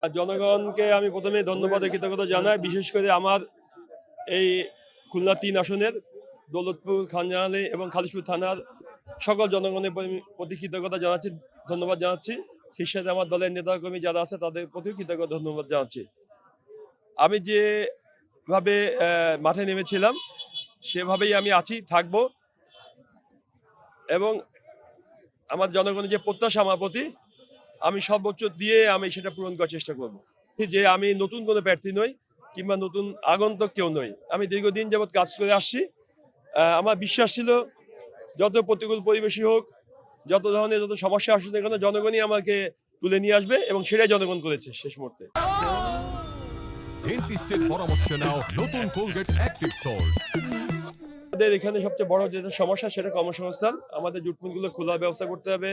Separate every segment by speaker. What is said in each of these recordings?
Speaker 1: জনগণকে আমি প্রথমে ধন্যবাদ ও কৃতজ্ঞতা জানাই, বিশেষ করে আমার এই খুলনা ৩ আসনের দৌলতপুর, খানজাহানি এবং খালিশপুর থানার সকল জনগণের প্রতি কৃতজ্ঞতা জানাচ্ছি, ধন্যবাদ জানাচ্ছি। সেই সাথে আমার দলের নেতাকর্মী যারা আছে তাদের প্রতিও কৃতজ্ঞতা ধন্যবাদ জানাচ্ছি। আমি যেভাবে মাঠে নেমেছিলাম সেভাবেই আমি আছি, থাকবো এবং আমার জনগণের যে প্রত্যাশা আমার প্রতি আমি সর্বোচ্চ দিয়ে আমি সেটা পূরণ করার চেষ্টা করব। যে আমি নতুন কোনো প্রার্থী নই কিংবা নতুন আগন্তুক কেউ নই। আমি দীর্ঘদিন যাবৎ কাজ করে আসছি। আমার বিশ্বাস ছিল যত প্রতিকূল পরিবেশই হোক, যত ধরনের যত সমস্যা আসুক না কেন জনগণই আমাকে তুলে নিয়ে আসবে এবং সেটাই জনগণ করেছে শেষ মুহূর্তে।
Speaker 2: ডেন্টিস্টের পরামর্শ নাও নতুন কোলগেট অ্যাক্টিভ সল্ট।
Speaker 1: আমাদের এখানে সবচেয়ে বড় যেটা সমস্যা সেটা কর্মসংস্থান। আমাদের জুট মিলগুলো খোলার ব্যবস্থা করতে হবে।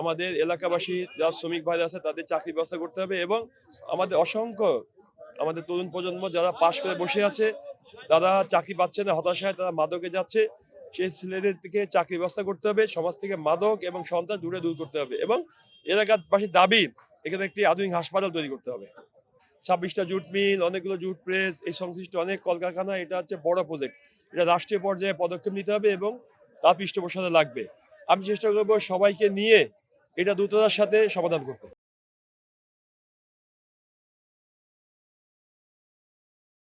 Speaker 1: আমাদের এলাকাবাসী যারা শ্রমিক ভাইরা আছে তাদের চাকরির ব্যবস্থা করতে হবে এবং আমাদের অসংখ্য আমাদের তরুণ প্রজন্ম যারা পাশ করে বসে আছে, তারা চাকরি পাচ্ছে না, হতাশায় তারা মাদকে যাচ্ছে। সেই ছেলেদের থেকে চাকরির ব্যবস্থা করতে হবে, সমাজ থেকে মাদক এবং সন্ত্রাস দূর করতে হবে এবং এলাকাবাসীর দাবি এখানে একটি আধুনিক হাসপাতাল তৈরি করতে হবে। 26টা জুট মিল, অনেকগুলো জুট প্রেস, এই সংশ্লিষ্ট অনেক কলকারখানা, এটা হচ্ছে বড় প্রজেক্ট। এটা রাষ্ট্রীয় পর্যায়ে পদক্ষেপ নিতে হবে এবং তার পৃষ্ঠপোষকতা লাগবে। আমি চেষ্টা করব সবাইকে নিয়ে এটা দ্রুততার সাথে সমাধান করতে।